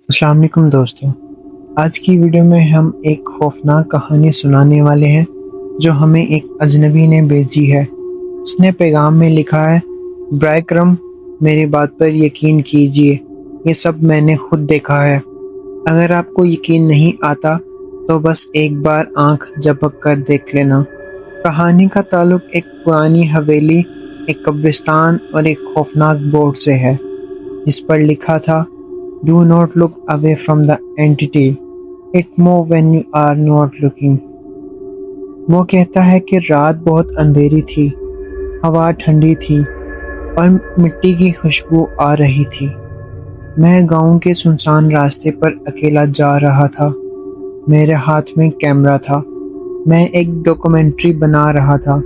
السلام علیکم دوستوں، آج کی ویڈیو میں ہم ایک خوفناک کہانی سنانے والے ہیں جو ہمیں ایک اجنبی نے بھیجی ہے۔ اس نے پیغام میں لکھا ہے، برائے کرم میری بات پر یقین کیجئے، یہ سب میں نے خود دیکھا ہے۔ اگر آپ کو یقین نہیں آتا تو بس ایک بار آنکھ جھپک کر دیکھ لینا۔ کہانی کا تعلق ایک پرانی حویلی، ایک قبرستان اور ایک خوفناک بورڈ سے ہے جس پر لکھا تھا، Do not look away from the entity. It moves when you are not looking. وہ کہتا ہے کہ رات بہت اندھیری تھی، ہوا ٹھنڈی تھی اور مٹی کی خوشبو آ رہی تھی۔ میں گاؤں کے سنسان راستے پر اکیلا جا رہا تھا۔ میرے ہاتھ میں کیمرہ تھا۔ میں ایک ڈاکومنٹری بنا رہا تھا۔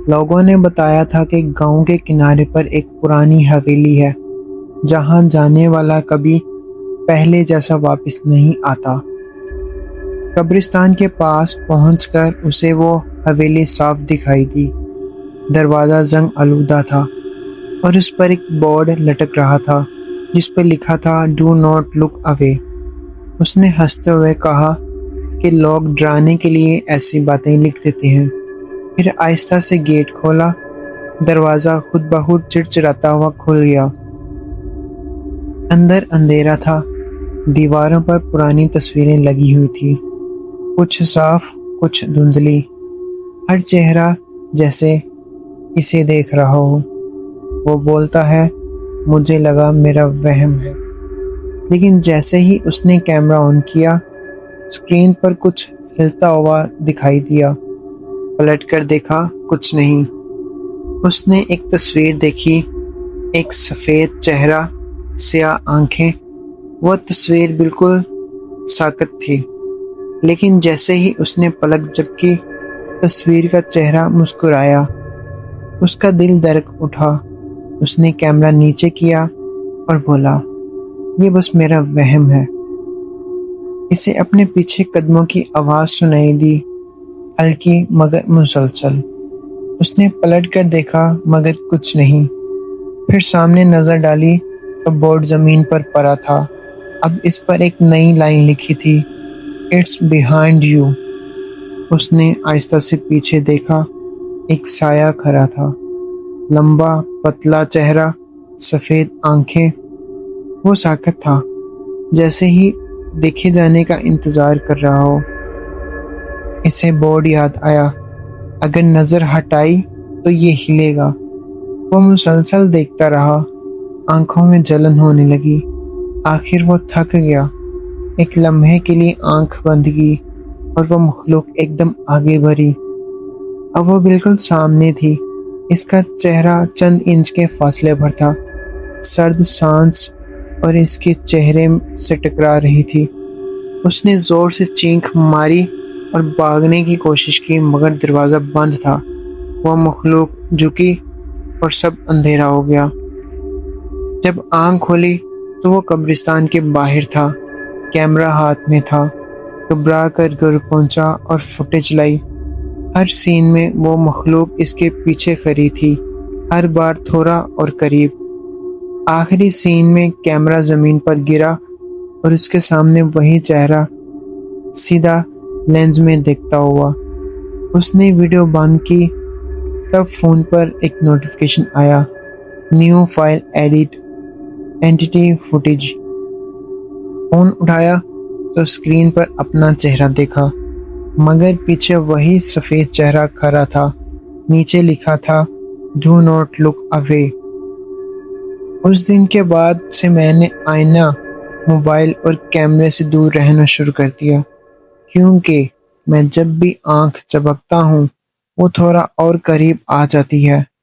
لوگوں نے بتایا تھا کہ گاؤں کے کنارے پر ایک پرانی حویلی ہے جہاں جانے والا کبھی پہلے جیسا واپس نہیں آتا۔ قبرستان کے پاس پہنچ کر اسے وہ حویلی صاف دکھائی دی۔ دروازہ زنگ آلودہ تھا اور اس پر ایک بورڈ لٹک رہا تھا جس پر لکھا تھا، ڈو ناٹ لک اوے۔ اس نے ہنستے ہوئے کہا کہ لوگ ڈرانے کے لیے ایسی باتیں لکھ دیتے ہیں۔ پھر آہستہ سے گیٹ کھولا۔ دروازہ خود بخود چڑچڑاتا ہوا کھل گیا۔ اندر اندھیرا تھا۔ دیواروں پر پرانی تصویریں لگی ہوئی تھی، کچھ صاف کچھ دھندلی۔ ہر چہرہ جیسے اسے دیکھ رہا ہو۔ وہ بولتا ہے، مجھے لگا میرا وہم ہے، لیکن جیسے ہی اس نے کیمرہ آن کیا، اسکرین پر کچھ ہلتا ہوا دکھائی دیا۔ پلٹ کر دیکھا، کچھ نہیں۔ اس نے ایک تصویر دیکھی، ایک سفید چہرہ، سیاہ آنکھیں۔ وہ تصویر بالکل ساکت تھی، لیکن جیسے ہی اس نے پلک جھپکی، تصویر کا چہرہ مسکرایا۔ اس کا دل دھڑک اٹھا۔ اس نے کیمرہ نیچے کیا اور بولا، یہ بس میرا وہم ہے۔ اسے اپنے پیچھے قدموں کی آواز سنائی دی، ہلکی مگر مسلسل۔ اس نے پلٹ کر دیکھا مگر کچھ نہیں۔ پھر سامنے نظر ڈالی تو بورڈ زمین پر پڑا تھا۔ اب اس پر ایک نئی لائن لکھی تھی، اٹس بیہائنڈ یو۔ اس نے آہستہ سے پیچھے دیکھا۔ ایک سایہ کھڑا تھا، لمبا پتلا چہرہ، سفید آنکھیں۔ وہ ساکت تھا، جیسے ہی دیکھے جانے کا انتظار کر رہا ہو۔ اسے بورڈ یاد آیا، اگر نظر ہٹائی تو یہ ہلے گا۔ وہ مسلسل دیکھتا رہا۔ آنکھوں میں جلن ہونے لگی۔ آخر وہ تھک گیا۔ ایک لمحے کے لیے آنکھ بند کی اور وہ مخلوق ایک دم آگے بڑھی۔ اب وہ بالکل سامنے تھی۔ اس کا چہرہ چند انچ کے فاصلے پر تھا۔ سرد سانس اور اس کے چہرے سے ٹکرا رہی تھی۔ اس نے زور سے چینخ ماری اور بھاگنے کی کوشش کی، مگر دروازہ بند تھا۔ وہ مخلوق جھکی اور سب اندھیرا ہو گیا۔ جب آنکھ کھولی تو وہ قبرستان کے باہر تھا۔ کیمرہ ہاتھ میں تھا۔ گھبرا کر گھر پہنچا اور فوٹیج لائی۔ ہر سین میں وہ مخلوق اس کے پیچھے کھڑی تھی، ہر بار تھوڑا اور قریب۔ آخری سین میں کیمرہ زمین پر گرا اور اس کے سامنے وہی چہرہ، سیدھا لینز میں دیکھتا ہوا۔ اس نے ویڈیو بند کی۔ تب فون پر ایک نوٹیفیکیشن آیا، نیو فائل ایڈٹ، اینٹی فوٹیج۔ فون اٹھایا تو اسکرین پر اپنا چہرہ دیکھا، مگر پیچھے وہی سفید چہرہ کھڑا تھا۔ نیچے لکھا تھا، ڈو ناٹ لک اوے۔ اس دن کے بعد سے میں نے آئینہ، موبائل اور کیمرے سے دور رہنا شروع کر دیا، کیونکہ میں جب بھی آنکھ جھپکتا ہوں وہ تھوڑا اور قریب آ جاتی ہے۔